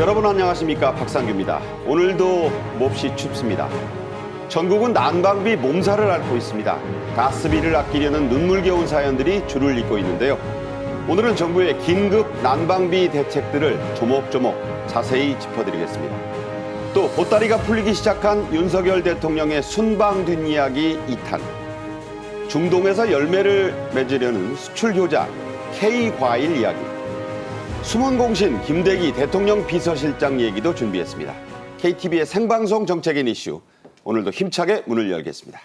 여러분 안녕하십니까, 박상규입니다. 오늘도 몹시 춥습니다. 전국은 난방비 몸살을 앓고 있습니다. 가스비를 아끼려는 눈물겨운 사연들이 줄을 잇고 있는데요. 오늘은 정부의 긴급 난방비 대책들을 조목조목 자세히 짚어드리겠습니다. 또 보따리가 풀리기 시작한 윤석열 대통령의 순방 뒷이야기 2탄. 중동에서 열매를 맺으려는 수출 효자 K과일 이야기. 숨은 공신 김대기 대통령 비서실장 얘기도 준비했습니다. KTV의 생방송 정책인 이슈, 오늘도 힘차게 문을 열겠습니다.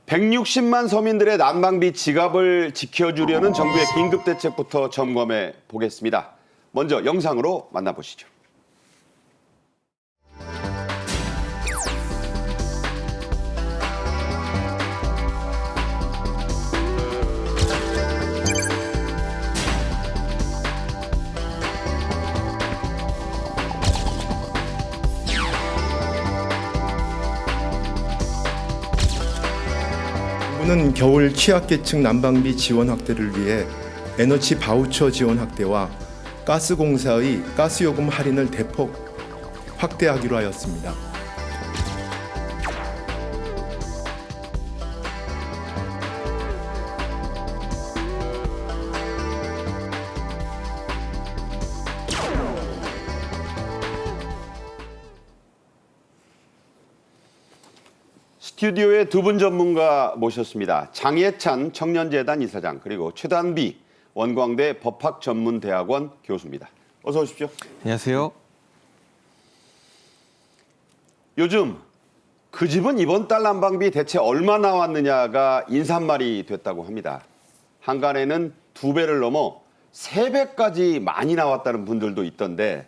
160만 서민들의 난방비 지갑을 지켜주려는 정부의 긴급대책부터 점검해 보겠습니다. 먼저 영상으로 만나보시죠. 정부는 겨울 취약계층 난방비 지원 확대를 위해 에너지 바우처 지원 확대와 가스공사의 가스요금 할인을 대폭 확대하기로 하였습니다. 스튜디오에 두 분 전문가 모셨습니다. 장예찬 청년재단 이사장, 그리고 최단비 원광대 법학전문대학원 교수입니다. 어서 오십시오. 안녕하세요. 요즘 그 집은 이번 달 난방비 대체 얼마 나왔느냐가 인사말이 됐다고 합니다. 한간에는 2배를 넘어 3배까지 많이 나왔다는 분들도 있던데,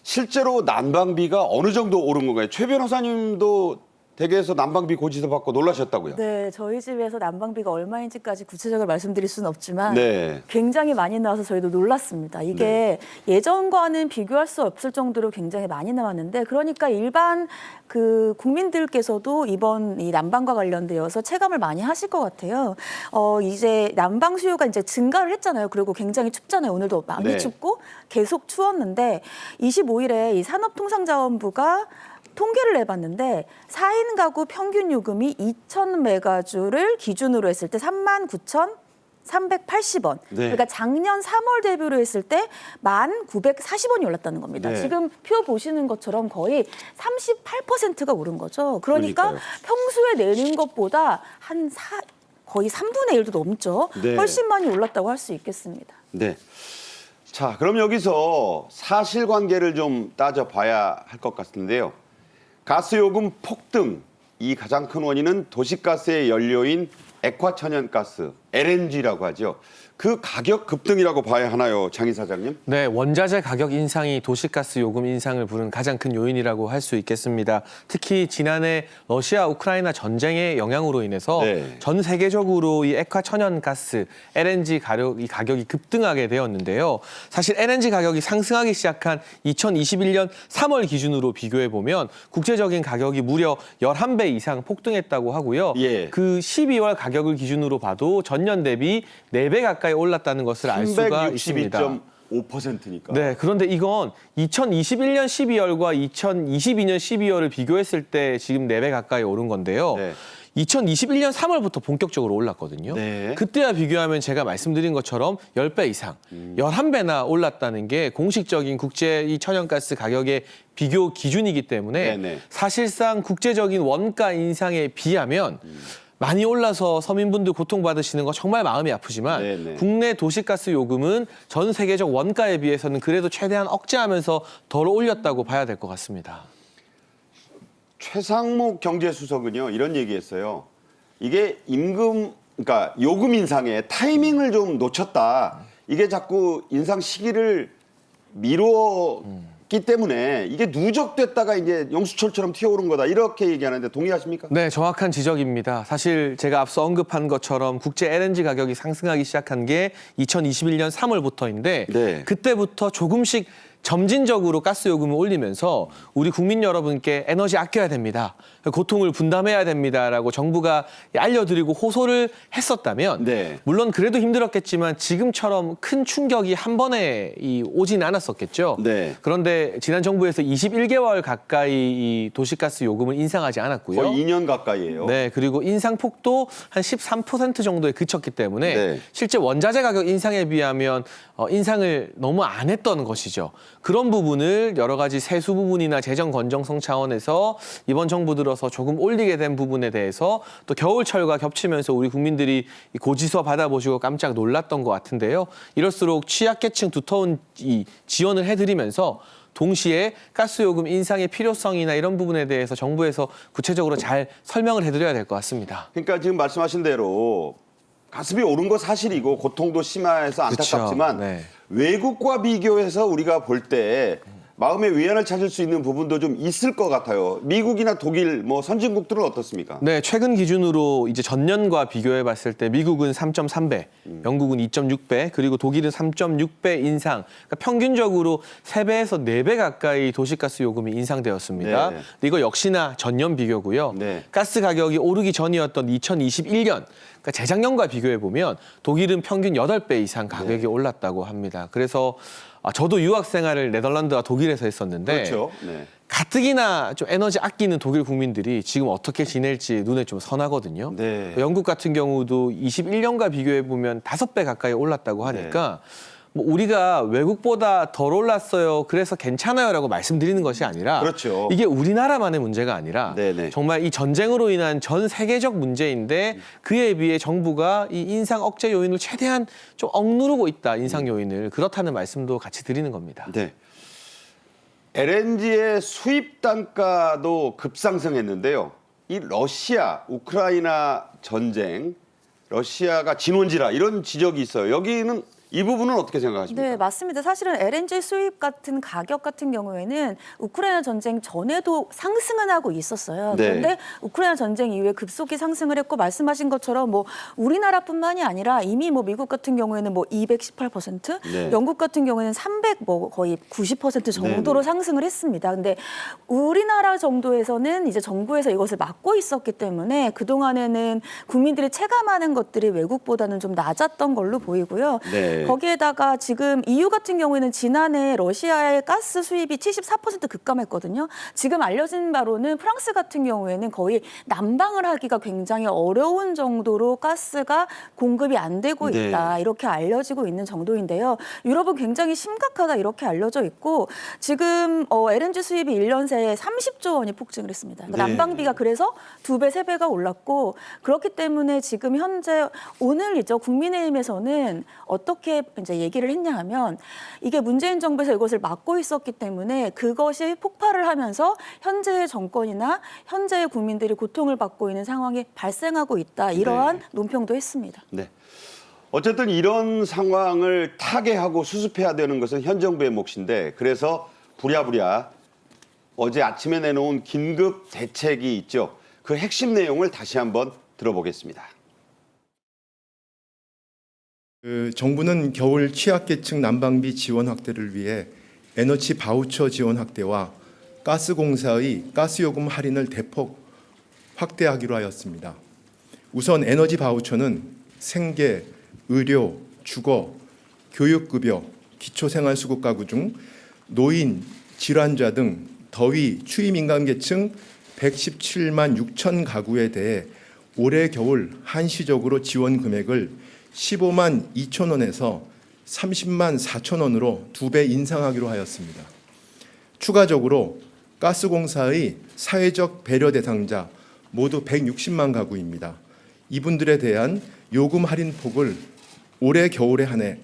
실제로 난방비가 어느 정도 오른 건가요? 최 변호사님도 댁에서 난방비 고지서 받고 놀라셨다고요? 네, 저희 집에서 난방비가 얼마인지까지 구체적으로 말씀드릴 수는 없지만 네. 굉장히 많이 나와서 저희도 놀랐습니다. 이게 예전과는 비교할 수 없을 정도로 굉장히 많이 나왔는데, 그러니까 일반 그 국민들께서도 이번 이 난방과 관련되어서 체감을 많이 하실 것 같아요. 이제 난방 수요가 이제 증가를 했잖아요. 그리고 굉장히 춥잖아요. 오늘도 많이 네. 춥고 계속 추웠는데 25일에 이 산업통상자원부가 통계를 내봤는데 4인 가구 평균 요금이 2,000메가주를 기준으로 했을 때 39,380원. 네. 그러니까 작년 3월 대비로 했을 때 1,940원이 올랐다는 겁니다. 네. 지금 표 보시는 것처럼 거의 38%가 오른 거죠. 그러니까 그러니까요. 평소에 내는 것보다 거의 3분의 1도 넘죠. 네. 훨씬 많이 올랐다고 할 수 있겠습니다. 네. 자, 그럼 여기서 사실관계를 좀 따져봐야 할 것 같은데요. 가스요금 폭등, 이 가장 큰 원인은 도시가스의 연료인 액화천연가스, LNG라고 하죠. 그 가격 급등이라고 봐야 하나요, 장 이사장님? 네, 원자재 가격 인상이 도시가스 요금 인상을 부른 가장 큰 요인이라고 할 수 있겠습니다. 특히 지난해 러시아 우크라이나 전쟁의 영향으로 인해서 네. 전 세계적으로 이 액화천연가스, LNG 가격이 급등하게 되었는데요. 사실 LNG 가격이 상승하기 시작한 2021년 3월 기준으로 비교해 보면 국제적인 가격이 무려 11배 이상 폭등했다고 하고요. 예. 그 12월 가격을 기준으로 봐도 전년 대비 4배 가까이 올랐다는 것을 알 수가 있습니다. 362.5%니까. 네, 그런데 이건 2021년 12월과 2022년 12월을 비교했을 때 지금 4배 가까이 오른 건데요. 네. 2021년 3월부터 본격적으로 올랐거든요. 네. 그때와 비교하면 제가 말씀드린 것처럼 10배 이상, 11배나 올랐다는 게 공식적인 국제 이 천연가스 가격의 비교 기준이기 때문에 네네. 사실상 국제적인 원가 인상에 비하면 많이 올라서 서민분들 고통받으시는 거 정말 마음이 아프지만 네네. 국내 도시가스 요금은 전 세계적 원가에 비해서는 그래도 최대한 억제하면서 덜 올렸다고 봐야 될 것 같습니다. 최상목 경제수석은요, 이런 얘기했어요. 이게 그러니까 요금 인상의 타이밍을 좀 놓쳤다. 이게 자꾸 인상 시기를 미뤘기 때문에 이게 누적됐다가 이제 용수철처럼 튀어오른 거다. 이렇게 얘기하는데 동의하십니까? 네, 정확한 지적입니다. 사실 제가 앞서 언급한 것처럼 국제 LNG 가격이 상승하기 시작한 게 2021년 3월부터인데 네. 그때부터 조금씩 점진적으로 가스 요금을 올리면서 우리 국민 여러분께 에너지 아껴야 됩니다. 고통을 분담해야 됩니다라고 정부가 알려드리고 호소를 했었다면 네. 물론 그래도 힘들었겠지만 지금처럼 큰 충격이 한 번에 오진 않았었겠죠. 네. 그런데 지난 정부에서 21개월 가까이 이 도시가스 요금을 인상하지 않았고요. 거의 2년 가까이예요. 네, 그리고 인상폭도 한 13% 정도에 그쳤기 때문에 네. 실제 원자재 가격 인상에 비하면 인상을 너무 안 했던 것이죠. 그런 부분을 여러 가지 세수 부분이나 재정 건정성 차원에서 이번 정부 들어서 조금 올리게 된 부분에 대해서 또 겨울철과 겹치면서 우리 국민들이 고지서 받아보시고 깜짝 놀랐던 것 같은데요. 이럴수록 취약계층 두터운 이 지원을 해드리면서 동시에 가스요금 인상의 필요성이나 이런 부분에 대해서 정부에서 구체적으로 잘 설명을 해드려야 될 것 같습니다. 그러니까 지금 말씀하신 대로 가스비 오른 거 사실이고 고통도 심해서 안타깝지만 그쵸. 네. 외국과 비교해서 우리가 볼 때 마음의 위안을 찾을 수 있는 부분도 좀 있을 것 같아요. 미국이나 독일, 뭐 선진국들은 어떻습니까? 네, 최근 기준으로 이제 전년과 비교해 봤을 때 미국은 3.3배, 영국은 2.6배, 그리고 독일은 3.6배 인상. 그러니까 평균적으로 3배에서 4배 가까이 도시가스 요금이 인상되었습니다. 네. 근데 이거 역시나 전년 비교고요. 네. 가스 가격이 오르기 전이었던 2021년, 그러니까 재작년과 비교해 보면 독일은 평균 8배 이상 가격이 올랐다고 합니다. 그래서 저도 유학 생활을 네덜란드와 독일에서 했었는데 그렇죠. 네. 가뜩이나 좀 에너지 아끼는 독일 국민들이 지금 어떻게 지낼지 눈에 좀 선하거든요. 네. 영국 같은 경우도 21년과 비교해 보면 5배 가까이 올랐다고 하니까 뭐 우리가 외국보다 덜 올랐어요. 그래서 괜찮아요라고 말씀드리는 것이 아니라 그렇죠. 이게 우리나라만의 문제가 아니라 네네. 정말 이 전쟁으로 인한 전 세계적 문제인데 그에 비해 정부가 이 인상 억제 요인을 최대한 좀 억누르고 있다. 인상 요인을. 그렇다는 말씀도 같이 드리는 겁니다. 네. LNG의 수입 단가도 급상승했는데요. 이 러시아, 우크라이나 전쟁, 러시아가 진원지라 이런 지적이 있어요. 여기는 이 부분은 어떻게 생각하십니까? 네, 맞습니다. 사실은 LNG 수입 같은 가격 같은 경우에는 우크라이나 전쟁 전에도 상승은 하고 있었어요. 네. 그런데 우크라이나 전쟁 이후에 급속히 상승을 했고 말씀하신 것처럼 뭐 우리나라뿐만이 아니라 이미 뭐 미국 같은 경우에는 뭐 218%, 네. 영국 같은 경우에는 300 뭐 거의 90% 정도로 네, 네. 상승을 했습니다. 근데 우리나라 정도에서는 이제 정부에서 이것을 막고 있었기 때문에 그동안에는 국민들이 체감하는 것들이 외국보다는 좀 낮았던 걸로 보이고요. 네. 거기에다가 지금 EU 같은 경우에는 지난해 러시아의 가스 수입이 74% 급감했거든요. 지금 알려진 바로는 프랑스 같은 경우에는 거의 난방을 하기가 굉장히 어려운 정도로 가스가 공급이 안 되고 네. 있다. 이렇게 알려지고 있는 정도인데요. 유럽은 굉장히 심각하다 이렇게 알려져 있고 지금 LNG 수입이 1년 새에 30조 원이 폭증을 했습니다. 그러니까 네. 난방비가 그래서 2배, 3배가 올랐고 그렇기 때문에 지금 현재 오늘이죠. 국민의힘에서는 어떻게 이제 얘기를 했냐 하면 이게 문재인 정부에서 이것을 막고 있었기 때문에 그것이 폭발을 하면서 현재의 정권이나 현재의 국민들이 고통을 받고 있는 상황이 발생하고 있다. 이러한 네. 논평도 했습니다. 네. 어쨌든 이런 상황을 타개하고 수습해야 되는 것은 현 정부의 몫인데 그래서 부랴부랴 어제 아침에 내놓은 긴급 대책이 있죠. 그 핵심 내용을 다시 한번 들어보겠습니다. 정부는 겨울 취약계층 난방비 지원 확대를 위해 에너지 바우처 지원 확대와 가스공사의 가스요금 할인을 대폭 확대하기로 하였습니다. 우선 에너지 바우처는 생계, 의료, 주거, 교육급여, 기초생활수급 가구 중 노인, 질환자 등 더위, 추위 민감 계층 117만 6천 가구에 대해 올해 겨울 한시적으로 지원 금액을 15만 2천 원에서 30만 4천 원으로 2배 인상하기로 하였습니다. 추가적으로 가스공사의 사회적 배려 대상자 모두 160만 가구입니다. 이분들에 대한 요금 할인 폭을 올해 겨울에 한해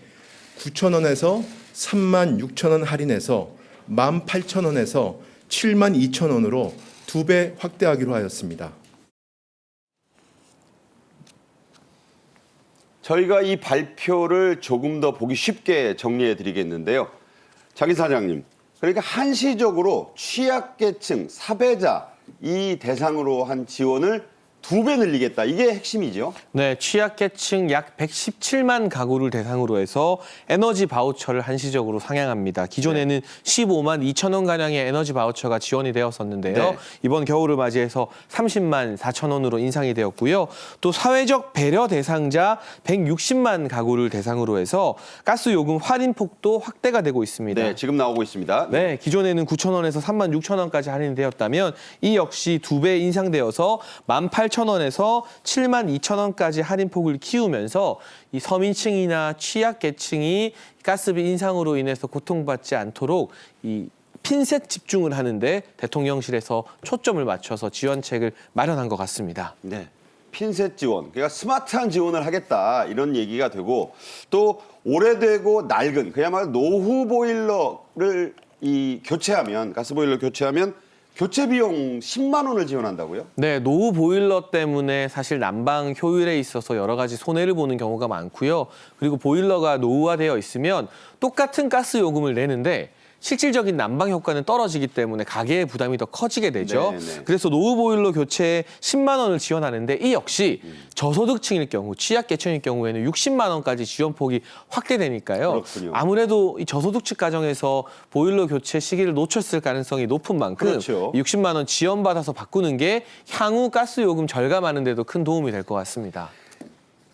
9천 원에서 3만 6천 원 할인해서 18,000원에서 7만 2천 원으로 2배 확대하기로 하였습니다. 저희가 이 발표를 조금 더 보기 쉽게 정리해 드리겠는데요. 장 이사장님, 그러니까 한시적으로 취약계층, 사배자 이 대상으로 한 지원을 2배 늘리겠다. 이게 핵심이죠. 네, 취약계층 약 117만 가구를 대상으로 해서 에너지 바우처를 한시적으로 상향합니다. 기존에는 15만 2천 원 가량의 에너지 바우처가 지원이 되었었는데요. 네. 이번 겨울을 맞이해서 30만 4천 원으로 인상이 되었고요. 또 사회적 배려 대상자 160만 가구를 대상으로 해서 가스 요금 할인폭도 확대가 되고 있습니다. 네, 지금 나오고 있습니다. 네, 기존에는 9천 원에서 3만 6천 원까지 할인되었다면 이 역시 2배 인상되어서 18,000원에서 7만 2천 원까지 할인폭을 키우면서 이 서민층이나 취약계층이 가스비 인상으로 인해서 고통받지 않도록 이 핀셋 집중을 하는데 대통령실에서 초점을 맞춰서 지원책을 마련한 것 같습니다. 네. 핀셋 지원, 그러니까 스마트한 지원을 하겠다 이런 얘기가 되고 또 오래되고 낡은 그야말로 노후 보일러를 교체하면 가스 보일러 교체하면 교체 비용 10만 원을 지원한다고요? 네, 노후 보일러 때문에 사실 난방 효율에 있어서 여러 가지 손해를 보는 경우가 많고요. 그리고 보일러가 노후화되어 있으면 똑같은 가스 요금을 내는데 실질적인 난방 효과는 떨어지기 때문에 가계의 부담이 더 커지게 되죠. 네. 그래서 노후 보일러 교체에 10만 원을 지원하는데 이 역시 저소득층일 경우, 취약계층일 경우에는 60만 원까지 지원폭이 확대되니까요. 그렇군요. 아무래도 이 저소득층 가정에서 보일러 교체 시기를 놓쳤을 가능성이 높은 만큼 그렇죠. 60만 원 지원받아서 바꾸는 게 향후 가스 요금 절감하는 데도 큰 도움이 될 것 같습니다.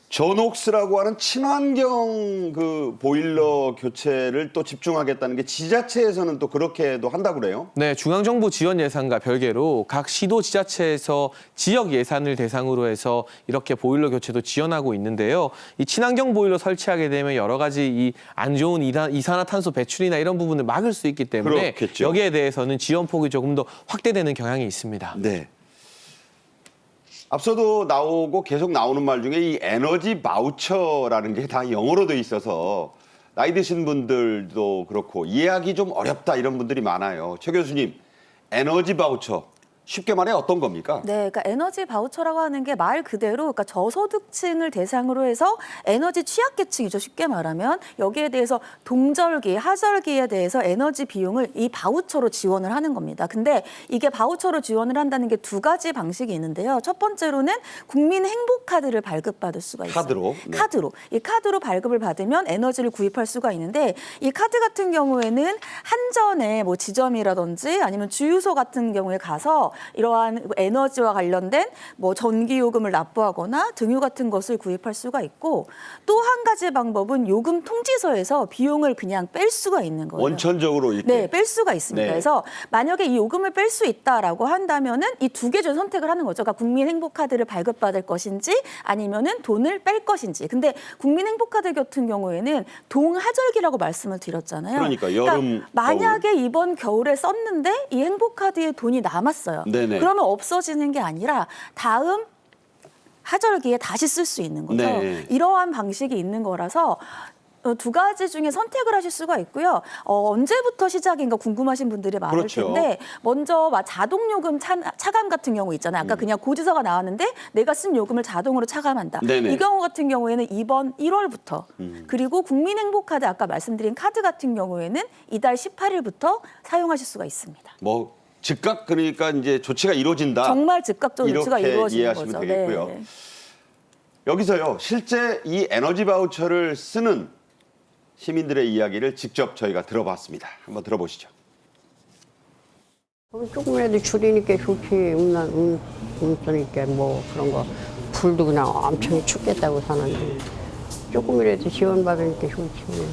전옥스라고 하는 친환경 그 보일러 교체를 또 집중하겠다는 게 지자체에서는 또 그렇게도 한다고 그래요? 네, 중앙정부 지원 예산과 별개로 각 시도 지자체에서 지역 예산을 대상으로 해서 이렇게 보일러 교체도 지원하고 있는데요. 이 친환경 보일러 설치하게 되면 여러 가지 이 안 좋은 이산화탄소 배출이나 이런 부분을 막을 수 있기 때문에 그렇겠죠. 여기에 대해서는 지원폭이 조금 더 확대되는 경향이 있습니다. 네. 앞서도 나오고 계속 나오는 말 중에 이 에너지 바우처라는 게 다 영어로 돼 있어서 나이 드신 분들도 그렇고 이해하기 좀 어렵다 이런 분들이 많아요. 최 교수님, 에너지 바우처 쉽게 말해 어떤 겁니까? 네, 그러니까 에너지 바우처라고 하는 게 말 그대로 그러니까 저소득층을 대상으로 해서 에너지 취약계층이죠. 쉽게 말하면 여기에 대해서 동절기, 하절기에 대해서 에너지 비용을 이 바우처로 지원을 하는 겁니다. 근데 이게 바우처로 지원을 한다는 게 2가지 방식이 있는데요. 첫 번째로는 국민 행복카드를 발급받을 수가 있어요. 카드로? 네. 카드로. 이 카드로 발급을 받으면 에너지를 구입할 수가 있는데 이 카드 같은 경우에는 한전의 뭐 지점이라든지 아니면 주유소 같은 경우에 가서 이러한 에너지와 관련된 뭐 전기요금을 납부하거나 등유 같은 것을 구입할 수가 있고 또 한 가지 방법은 요금 통지서에서 비용을 그냥 뺄 수가 있는 거예요. 원천적으로 이렇게. 네, 뺄 수가 있습니다. 네. 그래서 만약에 이 요금을 뺄 수 있다라고 한다면은 이 2개 중 선택을 하는 거죠. 그러니까 국민행복카드를 발급받을 것인지 아니면은 돈을 뺄 것인지. 근데 국민행복카드 같은 경우에는 동하절기라고 말씀을 드렸잖아요. 그러니까 여름, 만약에 이번 겨울에 썼는데 이 행복카드에 돈이 남았어요. 네네. 그러면 없어지는 게 아니라 다음 하절기에 다시 쓸 수 있는 거죠. 네. 이러한 방식이 있는 거라서 2가지 중에 선택을 하실 수가 있고요. 언제부터 시작인가 궁금하신 분들이 많을 그렇죠. 텐데 먼저 자동요금 차감 같은 경우 있잖아요. 아까 그냥 고지서가 나왔는데 내가 쓴 요금을 자동으로 차감한다. 네네. 이 경우 같은 경우에는 이번 1월부터 그리고 국민행복카드 아까 말씀드린 카드 같은 경우에는 이달 18일부터 사용하실 수가 있습니다. 뭐 즉각 그러니까 이제 조치가 이루어진다. 정말 즉각적으로 조치가 이렇게 이루어지는 이해하시면 거죠. 되겠고요. 네. 여기서요. 실제 이 에너지 바우처를 쓰는 시민들의 이야기를 직접 저희가 들어봤습니다. 한번 들어보시죠. 조금이라도 줄이니까 좋지. 없으니까 뭐 그런 거 불도 그냥 엄청 춥겠다고 사는데 조금이라도 지원받으니까 좋지.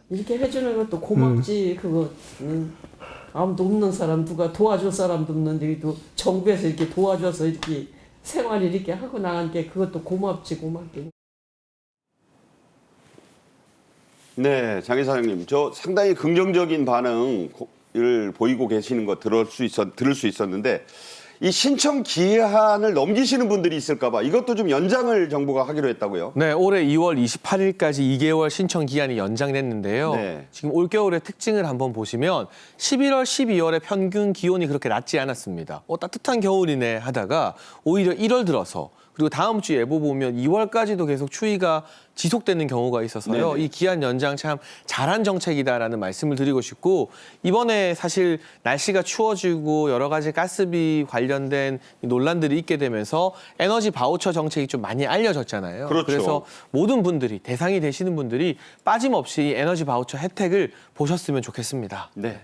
이렇게 해주는 것도 고맙지. 그거 아무도 없는 사람 누가 도와줄 사람도 없는데 또 정부에서 이렇게 도와줘서 이렇게 생활을 이렇게 하고 나간 게 그것도 고맙지 고맙긴. 네, 장 이사장님, 저 상당히 긍정적인 반응을 보이고 계시는 거 들을 수 있었는데 이 신청 기한을 넘기시는 분들이 있을까 봐 이것도 좀 연장을 정부가 하기로 했다고요? 네, 올해 2월 28일까지 2개월 신청 기한이 연장됐는데요. 네. 지금 올겨울의 특징을 한번 보시면 11월, 12월의 평균 기온이 그렇게 낮지 않았습니다. 따뜻한 겨울이네 하다가 오히려 1월 들어서 그리고 다음 주 예보 보면 2월까지도 계속 추위가 지속되는 경우가 있어서요. 네네. 이 기한 연장 참 잘한 정책이다라는 말씀을 드리고 싶고, 이번에 사실 날씨가 추워지고 여러 가지 가스비 관련된 논란들이 있게 되면서 에너지 바우처 정책이 좀 많이 알려졌잖아요. 그렇죠. 그래서 모든 분들이, 대상이 되시는 분들이 빠짐없이 이 에너지 바우처 혜택을 보셨으면 좋겠습니다. 네.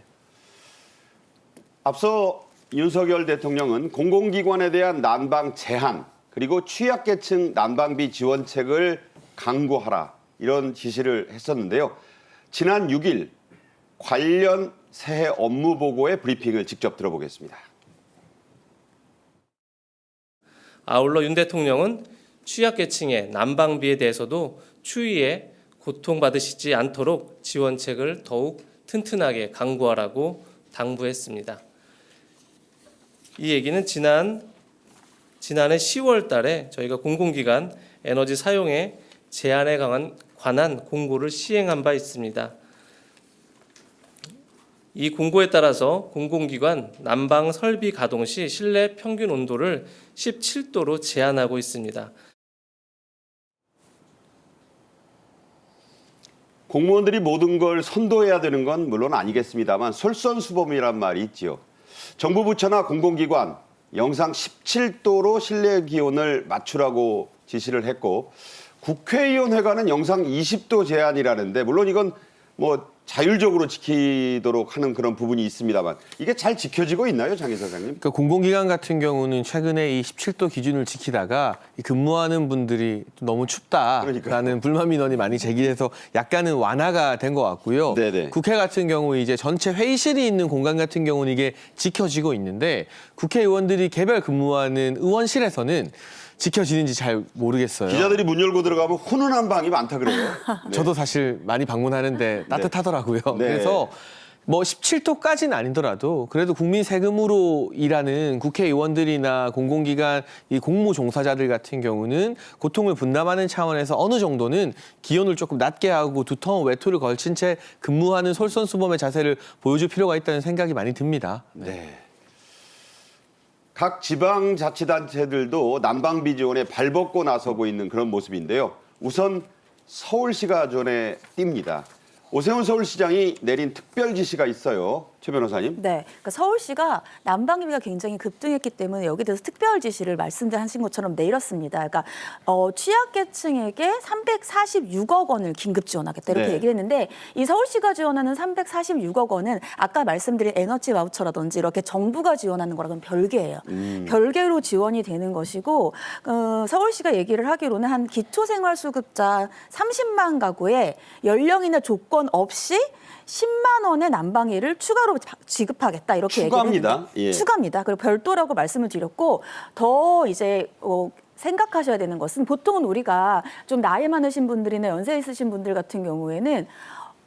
앞서 윤석열 대통령은 공공기관에 대한 난방 제한 그리고 취약계층 난방비 지원책을 강구하라 이런 지시를 했었는데요. 지난 6일 관련 새해 업무 보고의 브리핑을 직접 들어보겠습니다. 아울러 윤 대통령은 취약계층의 난방비에 대해서도 추위에 고통받으시지 않도록 지원책을 더욱 튼튼하게 강구하라고 당부했습니다. 이 얘기는 지난해 10월 달에 저희가 공공기관 에너지 사용에 제한에 관한 공고를 시행한 바 있습니다. 이 공고에 따라서 공공기관 난방 설비 가동 시 실내 평균 온도를 17도로 제한하고 있습니다. 공무원들이 모든 걸 선도해야 되는 건 물론 아니겠습니다만 솔선수범이란 말이 있지요. 정부 부처나 공공기관 영상 17도로 실내 기온을 맞추라고 지시를 했고 국회의원회관은 영상 20도 제한이라는데 물론 이건 뭐 자율적으로 지키도록 하는 그런 부분이 있습니다만 이게 잘 지켜지고 있나요, 장 이사장님? 그러니까 공공기관 같은 경우는 최근에 이 17도 기준을 지키다가 이 근무하는 분들이 너무 춥다라는 그러니까요. 불만 민원이 많이 제기돼서 약간은 완화가 된 것 같고요. 네네. 국회 같은 경우 이제 전체 회의실이 있는 공간 같은 경우는 이게 지켜지고 있는데 국회의원들이 개별 근무하는 의원실에서는 지켜지는지 잘 모르겠어요. 기자들이 문 열고 들어가면 훈훈한 방이 많다 그래요. 네. 저도 사실 많이 방문하는데 따뜻하더라고요. 네. 그래서 뭐 17도까지는 아니더라도 그래도 국민 세금으로 일하는 국회의원들이나 공공기관 이 공무 종사자들 같은 경우는 고통을 분담하는 차원에서 어느 정도는 기온을 조금 낮게 하고 두터운 외투를 걸친 채 근무하는 솔선수범의 자세를 보여줄 필요가 있다는 생각이 많이 듭니다. 네. 각 지방자치단체들도 난방비 지원에 발벗고 나서고 있는 그런 모습인데요. 우선 서울시가 전에 띕니다. 오세훈 서울시장이 내린 특별 지시가 있어요. 최 변호사님. 네, 그러니까 서울시가 난방비가 굉장히 급등했기 때문에 여기에 대해서 특별 지시를 말씀하신 것처럼 내렸습니다. 그러니까 취약계층에게 346억 원을 긴급 지원하겠다 이렇게 네. 얘기를 했는데 이 서울시가 지원하는 346억 원은 아까 말씀드린 에너지 바우처라든지 이렇게 정부가 지원하는 거랑은 별개예요. 별개로 지원이 되는 것이고 서울시가 얘기를 하기로는 한 기초생활수급자 30만 가구에 연령이나 조건 없이 10만 원의 난방비를 추가로 지급하겠다 이렇게 추가입니다. 얘기를 했는데 예. 추가입니다. 그리고 별도라고 말씀을 드렸고 더 이제 생각하셔야 되는 것은 보통은 우리가 좀 나이 많으신 분들이나 연세 있으신 분들 같은 경우에는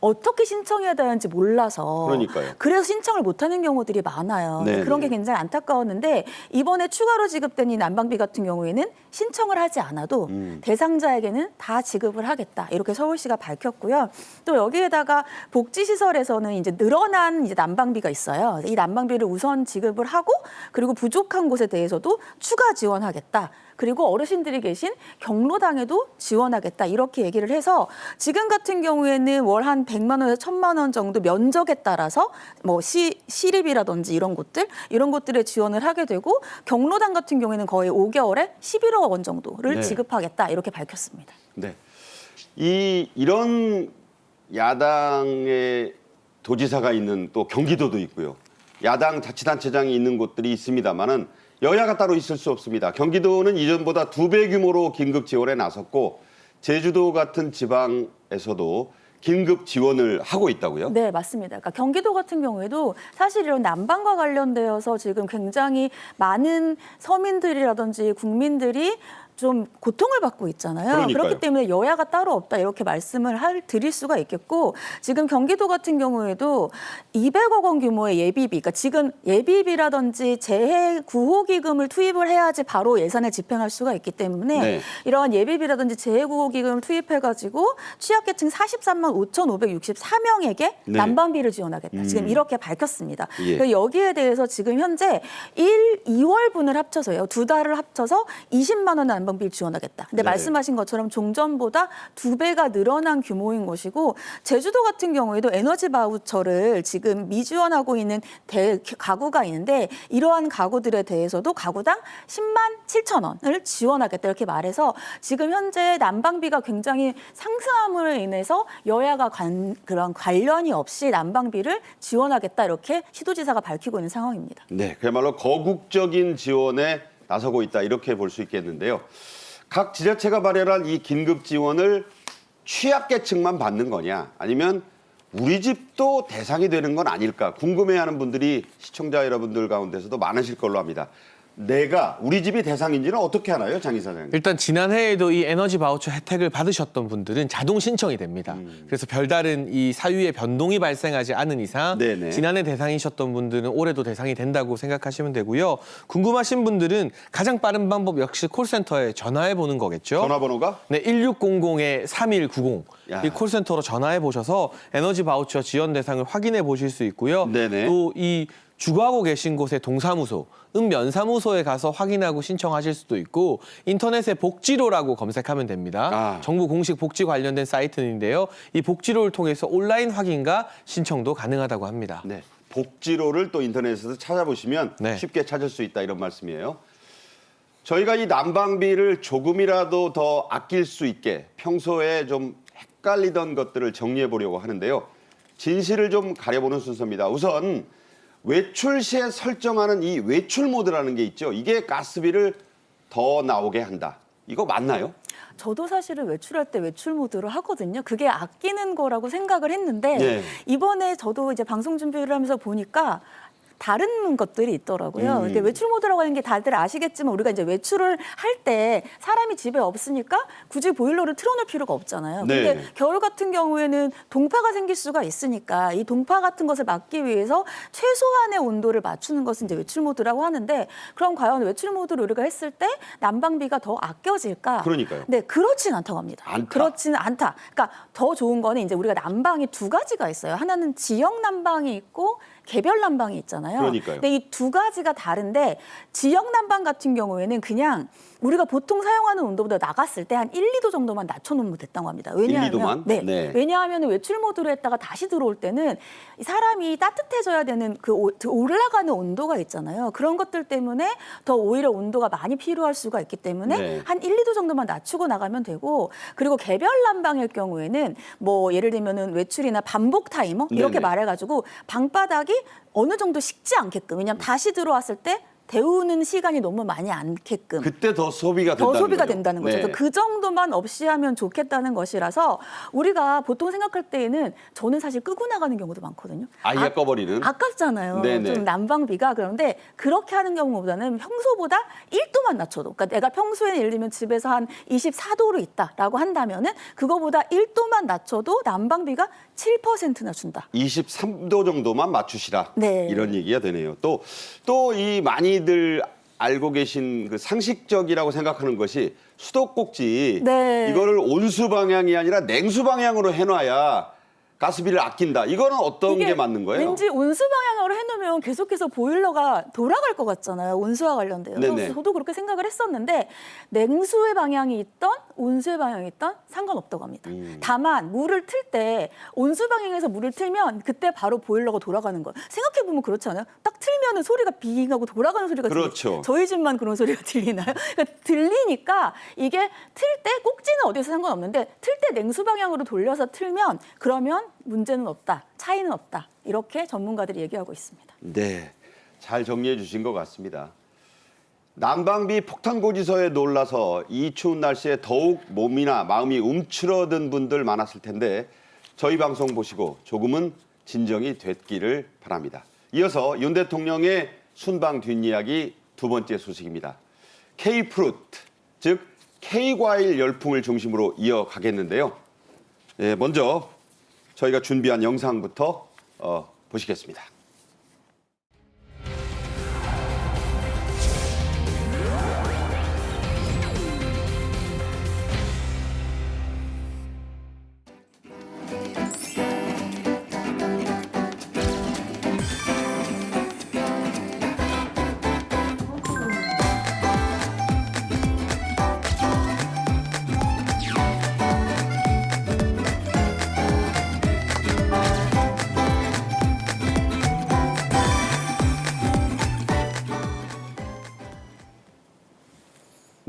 어떻게 신청해야 되는지 몰라서 그러니까요. 그래서 신청을 못하는 경우들이 많아요. 네네. 그런 게 굉장히 안타까웠는데 이번에 추가로 지급된 이 난방비 같은 경우에는 신청을 하지 않아도 대상자에게는 다 지급을 하겠다 이렇게 서울시가 밝혔고요. 또 여기에다가 복지시설에서는 이제 늘어난 이제 난방비가 있어요. 이 난방비를 우선 지급을 하고 그리고 부족한 곳에 대해서도 추가 지원하겠다. 그리고 어르신들이 계신 경로당에도 지원하겠다 이렇게 얘기를 해서 지금 같은 경우에는 월 한 100만 원에서 1000만 원 정도 면적에 따라서 뭐 시립이라든지 이런 것들에 지원을 하게 되고 경로당 같은 경우에는 거의 5개월에 11억 원 정도를 네. 지급하겠다 이렇게 밝혔습니다. 네. 이런 야당의 도지사가 있는 또 경기도도 있고요. 야당 자치단체장이 있는 곳들이 있습니다만은 여야가 따로 있을 수 없습니다. 경기도는 이전보다 2배 규모로 긴급 지원에 나섰고 제주도 같은 지방에서도 긴급 지원을 하고 있다고요? 네, 맞습니다. 그러니까 경기도 같은 경우에도 사실 이런 난방과 관련되어서 지금 굉장히 많은 서민들이라든지 국민들이 좀 고통을 받고 있잖아요. 그러니까요. 그렇기 때문에 여야가 따로 없다 이렇게 말씀을 드릴 수가 있겠고 지금 경기도 같은 경우에도 200억 원 규모의 예비비, 그러니까 지금 예비비라든지 재해 구호기금을 투입을 해야지 바로 예산을 집행할 수가 있기 때문에 네. 이러한 예비비라든지 재해 구호기금을 투입해가지고 취약계층 43만 5,564명에게 네. 난방비를 지원하겠다. 지금 이렇게 밝혔습니다. 예. 그래서 여기에 대해서 지금 현재 2월분을 합쳐서요. 두 달을 합쳐서 20만 원 난방비 난방비를 지원하겠다. 근데 네. 말씀하신 것처럼 종전보다 2배가 늘어난 규모인 것이고 제주도 같은 경우에도 에너지 바우처를 지금 미지원하고 있는 가구가 있는데 이러한 가구들에 대해서도 가구당 10만 7천 원을 지원하겠다 이렇게 말해서 지금 현재 난방비가 굉장히 상승함으로 인해서 여야가 그런 관련이 없이 난방비를 지원하겠다 이렇게 시도지사가 밝히고 있는 상황입니다. 네, 그야말로 거국적인 지원에 나서고 있다 이렇게 볼 수 있겠는데요. 각 지자체가 마련한 이 긴급 지원을 취약계층만 받는 거냐 아니면 우리 집도 대상이 되는 건 아닐까 궁금해하는 분들이 시청자 여러분들 가운데서도 많으실 걸로 합니다. 내가 우리 집이 대상인지는 어떻게 하나요, 장 이사장님? 일단 지난해에도 이 에너지 바우처 혜택을 받으셨던 분들은 자동 신청이 됩니다. 그래서 별다른 이 사유의 변동이 발생하지 않은 이상 네네. 지난해 대상이셨던 분들은 올해도 대상이 된다고 생각하시면 되고요. 궁금하신 분들은 가장 빠른 방법 역시 콜센터에 전화해 보는 거겠죠. 전화번호가? 네, 1600-3190. 야. 이 콜센터로 전화해 보셔서 에너지 바우처 지원 대상을 확인해 보실 수 있고요. 네네. 또 이 주거하고 계신 곳의 동사무소, 면사무소에 가서 확인하고 신청하실 수도 있고 인터넷에 복지로라고 검색하면 됩니다. 아. 정부 공식 복지 관련된 사이트인데요. 이 복지로를 통해서 온라인 확인과 신청도 가능하다고 합니다. 네, 복지로를 또 인터넷에서 찾아보시면 네. 쉽게 찾을 수 있다 이런 말씀이에요. 저희가 이 난방비를 조금이라도 더 아낄 수 있게 평소에 좀 헷갈리던 것들을 정리해 보려고 하는데요. 진실을 좀 가려보는 순서입니다. 우선 외출 시에 설정하는 이 외출 모드라는 게 있죠. 이게 가스비를 더 나오게 한다. 이거 맞나요? 저도 사실은 외출할 때 외출 모드로 하거든요. 그게 아끼는 거라고 생각을 했는데 네. 이번에 저도 이제 방송 준비를 하면서 보니까 다른 것들이 있더라고요. 근데 외출 모드라고 하는 게 다들 아시겠지만 우리가 이제 외출을 할 때 사람이 집에 없으니까 굳이 보일러를 틀어놓을 필요가 없잖아요. 네. 근데 겨울 같은 경우에는 동파가 생길 수가 있으니까 이 동파 같은 것을 막기 위해서 최소한의 온도를 맞추는 것은 이제 외출 모드라고 하는데 그럼 과연 외출 모드를 우리가 했을 때 난방비가 더 아껴질까? 그러니까요. 네, 그렇진 않다고 합니다. 않다. 그렇지는 않다. 그러니까 더 좋은 거는 이제 우리가 난방이 2가지가 있어요. 하나는 지역 난방이 있고 개별 난방이 있잖아요. 그러니까요. 근데 이 2가지가 다른데 지역 난방 같은 경우에는 그냥 우리가 보통 사용하는 온도보다 나갔을 때 한 1, 2도 정도만 낮춰놓으면 됐다고 합니다. 왜냐하면 1, 2도만? 네. 네. 왜냐하면 외출 모드로 했다가 다시 들어올 때는 이 사람이 따뜻해져야 되는 그 올라가는 온도가 있잖아요. 그런 것들 때문에 더 오히려 온도가 많이 필요할 수가 있기 때문에 네. 한 1, 2도 정도만 낮추고 나가면 되고 그리고 개별 난방일 경우에는 뭐 예를 들면은 외출이나 반복 타이머 이렇게 네네. 말해가지고 방바닥이 어느 정도 식지 않게끔 왜냐하면 다시 들어왔을 때 데우는 시간이 너무 많이 않게끔 그때 더 소비가 더 된다는 소비가 거죠. 된다는 거죠. 네. 그래서 그 정도만 없이 하면 좋겠다는 것이라서 우리가 보통 생각할 때에는 저는 사실 끄고 나가는 경우도 많거든요. 아예 꺼버리는? 아깝잖아요. 네네. 좀 난방비가. 그런데 그렇게 하는 경우보다는 평소보다 1도만 낮춰도. 그러니까 내가 평소에 예를 들면 집에서 한 24도로 있다라고 한다면은 그거보다 1도만 낮춰도 난방비가 7%나 준다. 23도 정도만 맞추시라. 네. 이런 얘기가 되네요. 또 이 많이들 알고 계신 그 상식적이라고 생각하는 것이 수도꼭지 네. 이거를 온수 방향이 아니라 냉수 방향으로 해놔야 가스비를 아낀다. 이거는 어떤 이게 게 맞는 거예요? 왠지 온수 방향으로 해놓으면 계속해서 보일러가 돌아갈 것 같잖아요. 온수와 관련돼서. 네네. 그래서 저도 그렇게 생각을 했었는데 냉수의 방향이 있던 온수의 방향이 있던 상관없다고 합니다. 다만 물을 틀 때 온수 방향에서 물을 틀면 그때 바로 보일러가 돌아가는 거예요. 생각해보면 그렇지 않아요? 딱 틀면은 소리가 빙하고 돌아가는 소리가 그렇죠. 들리죠. 저희 집만 그런 소리가 들리나요? 그러니까 들리니까 이게 틀 때 꼭지는 어디서 상관없는데 틀 때 냉수 방향으로 돌려서 틀면 그러면 문제는 없다. 차이는 없다. 이렇게 전문가들이 얘기하고 있습니다. 네, 잘 정리해 주신 것 같습니다. 난방비 폭탄 고지서에 놀라서 이 추운 날씨에 더욱 몸이나 마음이 움츠러든 분들 많았을 텐데 저희 방송 보시고 조금은 진정이 됐기를 바랍니다. 이어서 윤 대통령의 순방 뒷이야기 2번째 소식입니다. K-프루트, 즉 K-과일 열풍을 중심으로 이어가겠는데요. 네, 먼저 저희가 준비한 영상부터 보시겠습니다.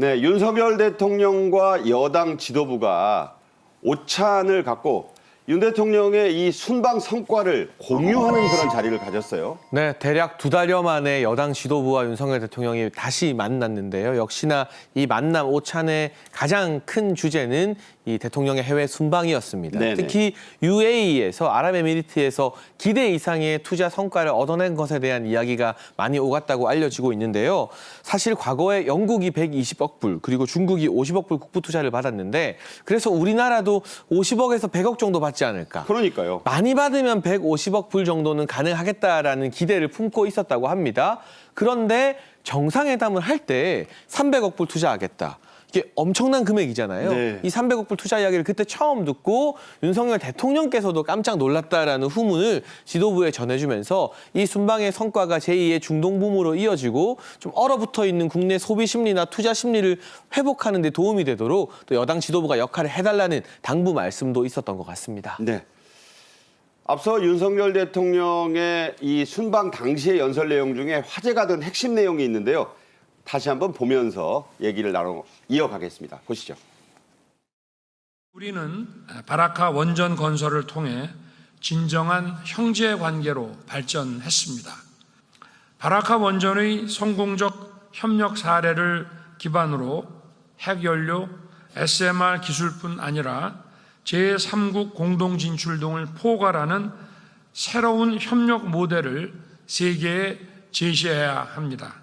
네, 윤석열 대통령과 여당 지도부가 오찬을 갖고 윤 대통령의 이 순방 성과를 공유하는 그런 자리를 가졌어요. 네, 대략 2달여 만에 여당 지도부와 윤석열 대통령이 다시 만났는데요. 역시나 이 만남 오찬의 가장 큰 주제는 이 대통령의 해외 순방이었습니다. 네네. 특히 UAE에서 아랍에미리트에서 기대 이상의 투자 성과를 얻어낸 것에 대한 이야기가 많이 오갔다고 알려지고 있는데요. 사실 과거에 영국이 120억 불 그리고 중국이 50억 불 국부 투자를 받았는데 그래서 우리나라도 50억에서 100억 정도 받지 않을까. 그러니까요. 많이 받으면 150억 불 정도는 가능하겠다라는 기대를 품고 있었다고 합니다. 그런데 정상회담을 할 때 300억 불 투자하겠다. 이게 엄청난 금액이잖아요. 네. 이 300억 불 투자 이야기를 그때 처음 듣고 윤석열 대통령께서도 깜짝 놀랐다라는 후문을 지도부에 전해주면서 이 순방의 성과가 제2의 중동붐으로 이어지고 좀 얼어붙어 있는 국내 소비 심리나 투자 심리를 회복하는 데 도움이 되도록 또 여당 지도부가 역할을 해달라는 당부 말씀도 있었던 것 같습니다. 네. 앞서 윤석열 대통령의 이 순방 당시의 연설 내용 중에 화제가 된 핵심 내용이 있는데요. 다시 한번 보면서 얘기를 이어가겠습니다. 보시죠. 우리는 바라카 원전 건설을 통해 진정한 형제 관계로 발전했습니다. 바라카 원전의 성공적 협력 사례를 기반으로 핵연료, SMR 기술뿐 아니라 제3국 공동 진출 등을 포괄하는 새로운 협력 모델을 세계에 제시해야 합니다.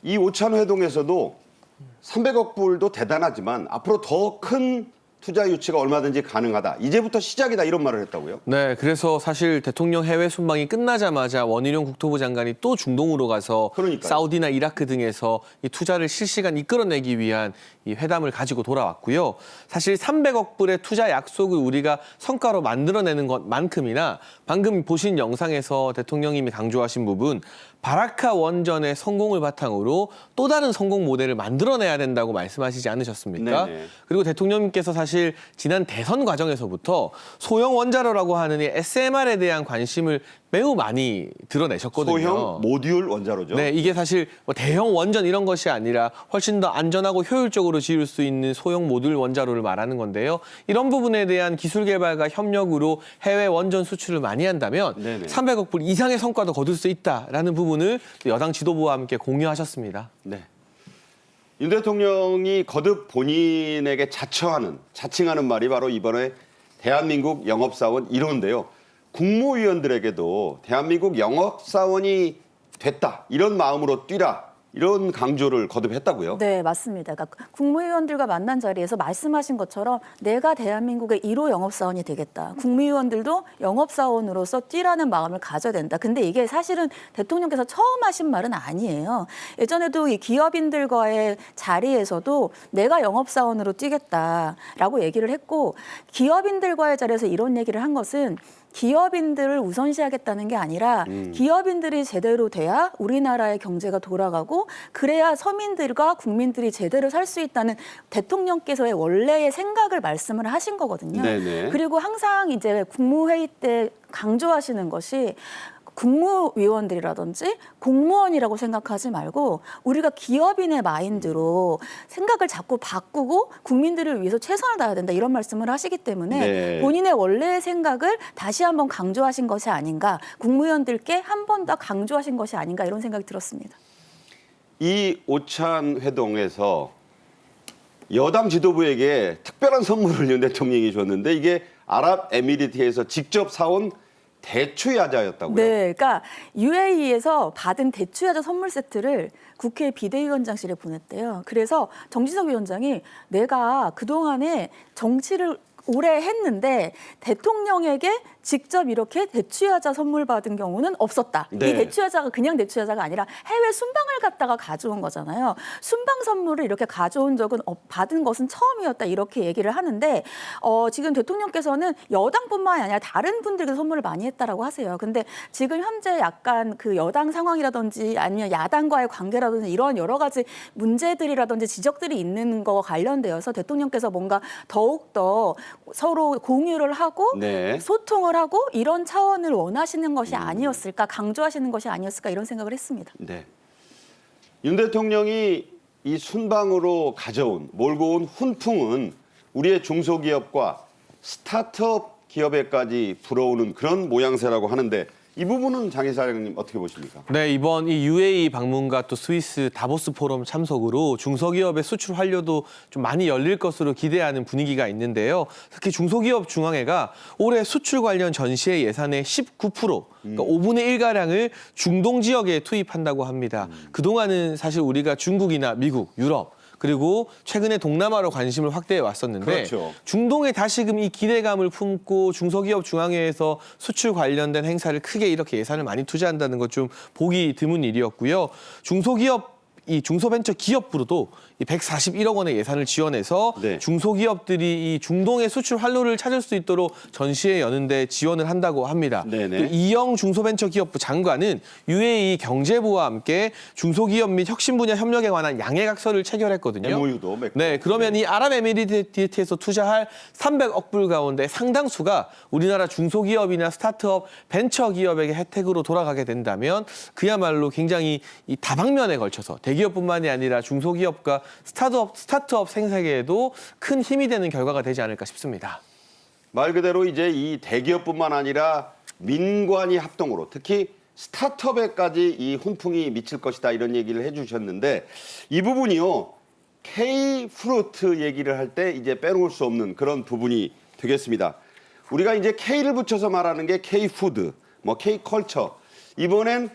이 오찬 회동에서도 300억 불도 대단하지만 앞으로 더 큰 투자 유치가 얼마든지 가능하다. 이제부터 시작이다 이런 말을 했다고요? 네, 그래서 사실 대통령 해외 순방이 끝나자마자 원희룡 국토부 장관이 또 중동으로 가서 그러니까요. 사우디나 이라크 등에서 이 투자를 실시간 이끌어내기 위한 이 회담을 가지고 돌아왔고요. 사실 300억 불의 투자 약속을 우리가 성과로 만들어내는 것만큼이나 방금 보신 영상에서 대통령님이 강조하신 부분 바라카 원전의 성공을 바탕으로 또 다른 성공 모델을 만들어내야 된다고 말씀하시지 않으셨습니까? 네네. 그리고 대통령님께서 사실 지난 대선 과정에서부터 소형 원자로라고 하는 이 SMR에 대한 관심을 매우 많이 드러내셨거든요. 소형 모듈 원자로죠. 네, 이게 사실 뭐 대형 원전 이런 것이 아니라 훨씬 더 안전하고 효율적으로 지을 수 있는 소형 모듈 원자로를 말하는 건데요. 이런 부분에 대한 기술 개발과 협력으로 해외 원전 수출을 많이 한다면 네네. 300억 불 이상의 성과도 거둘 수 있다라는 부분을 여당 지도부와 함께 공유하셨습니다. 네. 윤 대통령이 거듭 본인에게 자칭하는 말이 바로 이번에 대한민국 영업사원 1호인데요. 국무위원들에게도 대한민국 영업사원이 됐다. 이런 마음으로 뛰라. 이런 강조를 거듭했다고요? 네, 맞습니다. 그러니까 국무위원들과 만난 자리에서 말씀하신 것처럼 내가 대한민국의 1호 영업사원이 되겠다. 국무위원들도 영업사원으로서 뛰라는 마음을 가져야 된다. 근데 이게 사실은 대통령께서 처음 하신 말은 아니에요. 예전에도 이 기업인들과의 자리에서도 내가 영업사원으로 뛰겠다라고 얘기를 했고 기업인들과의 자리에서 이런 얘기를 한 것은 기업인들을 우선시하겠다는 게 아니라 기업인들이 제대로 돼야 우리나라의 경제가 돌아가고 그래야 서민들과 국민들이 제대로 살 수 있다는 대통령께서의 원래의 생각을 말씀을 하신 거거든요. 네네. 그리고 항상 이제 국무회의 때 강조하시는 것이 국무위원들이라든지 공무원이라고 생각하지 말고 우리가 기업인의 마인드로 생각을 자꾸 바꾸고 국민들을 위해서 최선을 다해야 된다 이런 말씀을 하시기 때문에 네. 본인의 원래의 생각을 다시 한번 강조하신 것이 아닌가 국무위원들께 한 번 더 강조하신 것이 아닌가 이런 생각이 들었습니다. 이 오찬 회동에서 여당 지도부에게 특별한 선물을 윤 대통령이 줬는데 이게 아랍에미리트에서 직접 사온 대추야자였다고요? 네, 그러니까 UAE에서 받은 대추야자 선물 세트를 국회 비대위원장실에 보냈대요. 그래서 정진석 위원장이 내가 그동안에 정치를 오래 했는데 대통령에게 직접 이렇게 대추야자 선물 받은 경우는 없었다. 네. 이 대추야자가 그냥 대추야자가 아니라 해외 순방을 갔다가 가져온 거잖아요. 순방 선물을 이렇게 가져온 적은 받은 것은 처음이었다. 이렇게 얘기를 하는데 지금 대통령께서는 여당뿐만이 아니라 다른 분들께 선물을 많이 했다라고 하세요. 근데 지금 현재 약간 그 여당 상황이라든지 아니면 야당과의 관계라든지 이런 여러 가지 문제들이라든지 지적들이 있는 거와 관련되어서 대통령께서 뭔가 더욱더 서로 공유를 하고 네. 소통을 하고 이런 차원을 원하시는 것이 아니었을까 강조하시는 것이 아니었을까 이런 생각을 했습니다. 네. 윤 대통령이 이 순방으로 몰고 온 훈풍은 우리의 중소기업과 스타트업 기업에까지 불어오는 그런 모양새라고 하는데 이 부분은 장 이사장님 어떻게 보십니까? 네, 이번 이 UAE 방문과 또 스위스 다보스 포럼 참석으로 중소기업의 수출 활로도 좀 많이 열릴 것으로 기대하는 분위기가 있는데요. 특히 중소기업 중앙회가 올해 수출 관련 전시회 예산의 19%, 그러니까 5분의 1가량을 중동 지역에 투입한다고 합니다. 그동안은 사실 우리가 중국이나 미국, 유럽, 그리고 최근에 동남아로 관심을 확대해 왔었는데 그렇죠. 중동에 다시금 이 기대감을 품고 중소기업 중앙회에서 수출 관련된 행사를 크게 이렇게 예산을 많이 투자한다는 것 좀 보기 드문 일이었고요. 이 중소벤처기업부로도 이 141억 원의 예산을 지원해서 네. 중소기업들이 이 중동의 수출 활로를 찾을 수 있도록 전시회 여는데 지원을 한다고 합니다. 네네. 또 이영 중소벤처기업부 장관은 UAE 경제부와 함께 중소기업 및 혁신 분야 협력에 관한 양해각서를 체결했거든요. MOU도 맺고. 네, 그러면 이 아랍에미리트에서 투자할 300억 불 가운데 상당수가 우리나라 중소기업이나 스타트업, 벤처기업에게 혜택으로 돌아가게 된다면 그야말로 굉장히 이 다방면에 걸쳐서 대기업뿐만이 아니라 중소기업과 스타트업 생태계에도 큰 힘이 되는 결과가 되지 않을까 싶습니다. 말 그대로 이제 이 대기업뿐만 아니라 민관이 합동으로 특히 스타트업에까지 이 훈풍이 미칠 것이다 이런 얘기를 해주셨는데 이 부분이요 K-프루트 얘기를 할 때 이제 빼놓을 수 없는 그런 부분이 되겠습니다. 우리가 이제 K를 붙여서 말하는 게 K-푸드, 뭐 K-컬처. 이번엔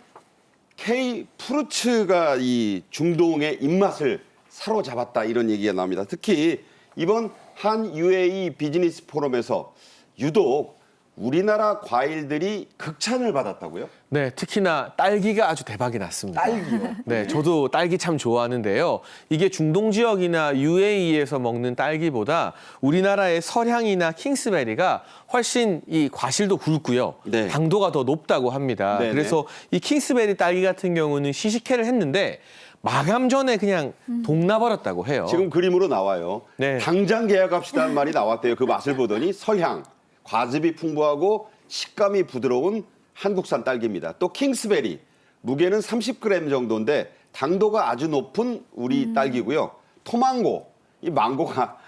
K-프루츠가 이 중동의 입맛을 사로잡았다 이런 얘기가 나옵니다. 특히 이번 한 UAE 비즈니스 포럼에서 유독 우리나라 과일들이 극찬을 받았다고요? 네, 특히나 딸기가 아주 대박이 났습니다. 딸기요? 네, 저도 딸기 참 좋아하는데요. 이게 중동 지역이나 UAE에서 먹는 딸기보다 우리나라의 설향이나 킹스베리가 훨씬 이 과실도 굵고요. 네. 당도가 더 높다고 합니다. 네네. 그래서 이 킹스베리 딸기 같은 경우는 시식회를 했는데 마감 전에 그냥 동나버렸다고 해요. 지금 그림으로 나와요. 네. 당장 계약합시다는 말이 나왔대요. 그 맛을 보더니 설향, 과즙이 풍부하고 식감이 부드러운 한국산 딸기입니다. 또 킹스베리, 무게는 30g 정도인데 당도가 아주 높은 우리 딸기고요. 토망고, 이 망고가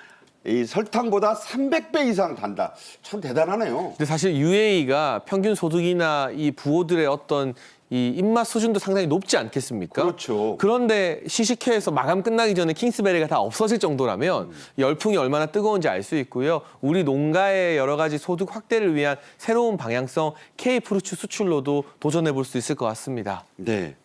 이 설탕보다 300배 이상 단다. 참 대단하네요. 근데 사실 UAE가 평균 소득이나 이 부호들의 어떤 이 입맛 수준도 상당히 높지 않겠습니까? 그렇죠. 그런데 시식회에서 마감 끝나기 전에 킹스베리가 다 없어질 정도라면 열풍이 얼마나 뜨거운지 알 수 있고요. 우리 농가의 여러 가지 소득 확대를 위한 새로운 방향성 K-프루츠 수출로도 도전해 볼 수 있을 것 같습니다. 네.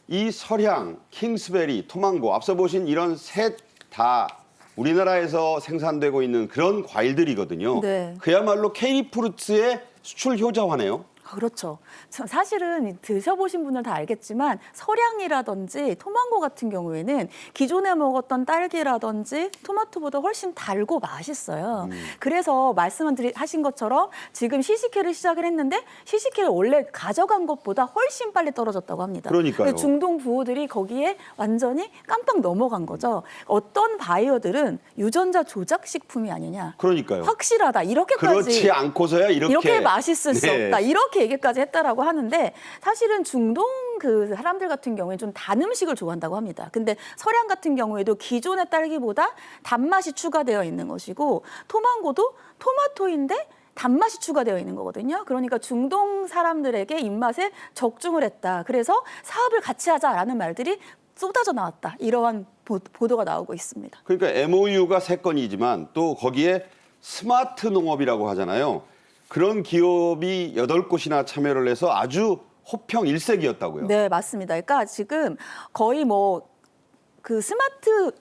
이 설향, 킹스베리, 토망고 앞서 보신 이런 셋 다 우리나라에서 생산되고 있는 그런 과일들이거든요. 네. 그야말로 K-프루츠의 수출 효자화네요. 그렇죠. 사실은 드셔보신 분들 다 알겠지만 설향이라든지 토망고 같은 경우에는 기존에 먹었던 딸기라든지 토마토보다 훨씬 달고 맛있어요. 그래서 하신 것처럼 지금 시식회를 시작을 했는데 시식회를 원래 가져간 것보다 훨씬 빨리 떨어졌다고 합니다. 그러니까요. 중동 부호들이 거기에 완전히 깜빡 넘어간 거죠. 어떤 바이어들은 유전자 조작 식품이 아니냐. 그러니까요. 확실하다. 이렇게까지. 그렇지 않고서야 이렇게 맛있을 수 네. 없다. 이렇게 얘기까지 했다라고 하는데 사실은 중동 그 사람들 같은 경우에 좀 단 음식을 좋아한다고 합니다. 근데 설향 같은 경우에도 기존의 딸기보다 단맛이 추가되어 있는 것이고 토망고도 토마토인데 단맛이 추가되어 있는 거거든요. 그러니까 중동 사람들에게 입맛에 적중을 했다. 그래서 사업을 같이 하자라는 말들이 쏟아져 나왔다. 이러한 보도가 나오고 있습니다. 그러니까 MOU가 3건이지만 또 거기에 스마트 농업이라고 하잖아요. 그런 기업이 8곳이나 참여를 해서 아주 호평일색이었다고요. 네, 맞습니다. 그러니까 지금 거의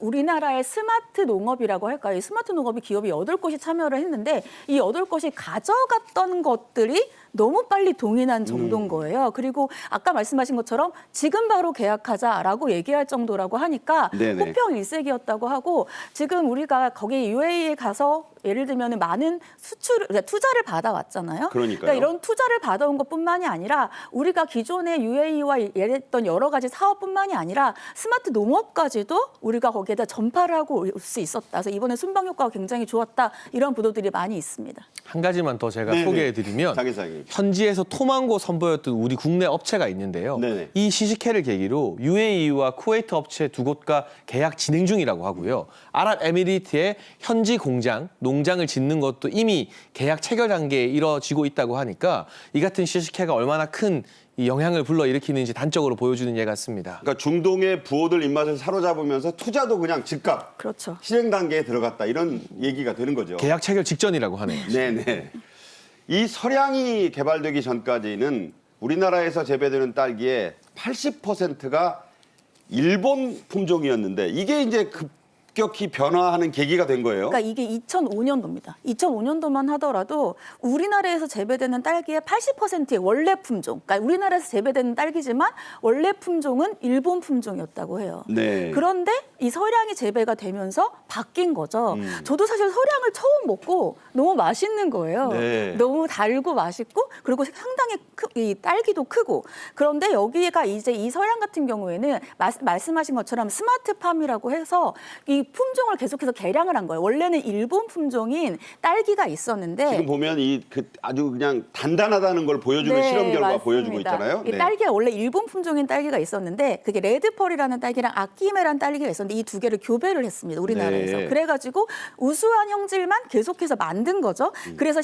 우리나라의 스마트 농업이라고 할까요? 이 스마트 농업이 기업이 8곳이 참여를 했는데 이 8곳이 가져갔던 것들이 너무 빨리 동인한 정도인 거예요. 그리고 아까 말씀하신 것처럼 지금 바로 계약하자라고 얘기할 정도라고 하니까 네네. 호평일색이었다고 하고 지금 우리가 거기 UAE에 가서 예를 들면 많은 그러니까 투자를 받아왔잖아요. 그러니까요. 이런 투자를 받아온 것뿐만이 아니라 우리가 기존의 UAE와 일했던 여러 가지 사업뿐만이 아니라 스마트 농업까지도 우리가 거기에다 전파를 하고 올 수 있었다. 그래서 이번에 순방 효과가 굉장히 좋았다. 이런 보도들이 많이 있습니다. 한 가지만 더 제가 네네. 소개해드리면 장 기자님. 현지에서 토망고 선보였던 우리 국내 업체가 있는데요. 네네. 이 시식회를 계기로 UAE와 쿠웨이트 업체 두 곳과 계약 진행 중이라고 하고요. 아랍에미리트의 현지 공장, 농장을 짓는 것도 이미 계약 체결 단계에 이뤄지고 있다고 하니까 이 같은 시식회가 얼마나 큰 이 영향을 불러일으키는지 단적으로 보여주는 예 같습니다. 그러니까 중동의 부호들 입맛을 사로잡으면서 투자도 그냥 즉각 그렇죠. 실행 단계에 들어갔다 이런 얘기가 되는 거죠. 계약 체결 직전이라고 하네요. 네네. 이 서량이 개발되기 전까지는 우리나라에서 재배되는 딸기의 80%가 일본 품종이었는데 이게 이제 급격히 변화하는 계기가 된 거예요. 그러니까 이게 2005년도입니다. 2005년도만 하더라도 우리나라에서 재배되는 딸기의 80%의 원래 품종, 그러니까 우리나라에서 재배되는 딸기지만 원래 품종은 일본 품종이었다고 해요. 네. 그런데 이 서량이 재배가 되면서 바뀐 거죠. 저도 사실 서량을 처음 먹고 너무 맛있는 거예요. 네. 너무 달고 맛있고 그리고 상당히 이 딸기도 크고 그런데 여기가 이제 이 서량 같은 경우에는 말씀하신 것처럼 스마트팜이라고 해서 이 품종을 계속해서 개량을 한 거예요. 원래는 일본 품종인 딸기가 있었는데 지금 보면 아주 그냥 단단하다는 걸 보여주는 네, 실험 결과 맞습니다. 보여주고 있잖아요. 이 딸기가 원래 일본 품종인 딸기가 있었는데 그게 레드펄이라는 딸기랑 아키메라는 딸기가 있었는데 이 두 개를 교배를 했습니다. 우리나라에서. 네. 그래가지고 우수한 형질만 계속해서 만든 거죠. 그래서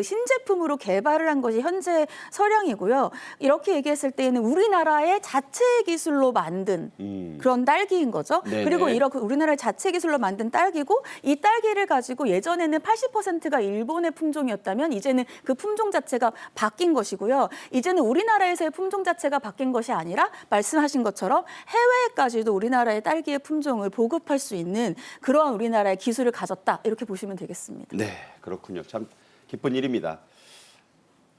신제품으로 개발을 한 것이 현재 서량이고요. 이렇게 얘기했을 때에는 우리나라의 자체 기술로 만든 그런 딸기인 거죠. 네네. 그리고 이렇게 우리나라의 자체 기술로 만든 딸기고 이 딸기를 가지고 예전에는 80%가 일본의 품종이었다면 이제는 그 품종 자체가 바뀐 것이고요. 이제는 우리나라에서의 품종 자체가 바뀐 것이 아니라 말씀하신 것처럼 해외에까지도 우리나라의 딸기의 품종을 보급할 수 있는 그러한 우리나라의 기술을 가졌다. 이렇게 보시면 되겠습니다. 네, 그렇군요. 참 기쁜 일입니다.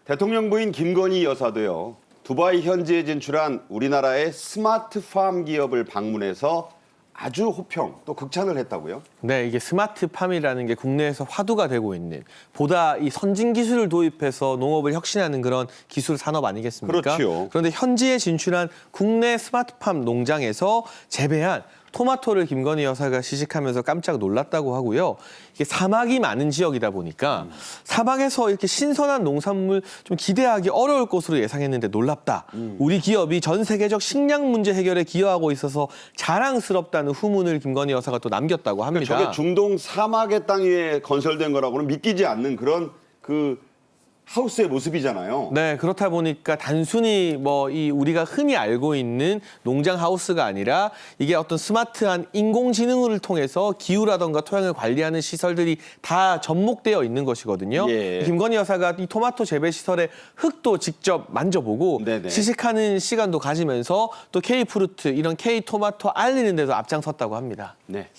대통령 부인 김건희 여사도요. 두바이 현지에 진출한 우리나라의 스마트팜 기업을 방문해서 아주 호평 또 극찬을 했다고요? 네, 이게 스마트팜이라는 게 국내에서 화두가 되고 있는 보다 이 선진 기술을 도입해서 농업을 혁신하는 그런 기술 산업 아니겠습니까? 그렇죠. 그런데 현지에 진출한 국내 스마트팜 농장에서 재배한 토마토를 김건희 여사가 시식하면서 깜짝 놀랐다고 하고요. 이게 사막이 많은 지역이다 보니까 사막에서 이렇게 신선한 농산물 좀 기대하기 어려울 것으로 예상했는데 놀랍다. 우리 기업이 전 세계적 식량 문제 해결에 기여하고 있어서 자랑스럽다는 후문을 김건희 여사가 또 남겼다고 합니다. 저게 중동 사막의 땅 위에 건설된 거라고는 믿기지 않는 그런 하우스의 모습이잖아요. 네, 그렇다 보니까 단순히 우리가 흔히 알고 있는 농장 하우스가 아니라 이게 어떤 스마트한 인공지능을 통해서 기후라던가 토양을 관리하는 시설들이 다 접목되어 있는 것이거든요. 예. 김건희 여사가 이 토마토 재배 시설의 흙도 직접 만져보고 네네. 시식하는 시간도 가지면서 또 K프루트 이런 K토마토 알리는 데도 앞장섰다고 합니다. 네.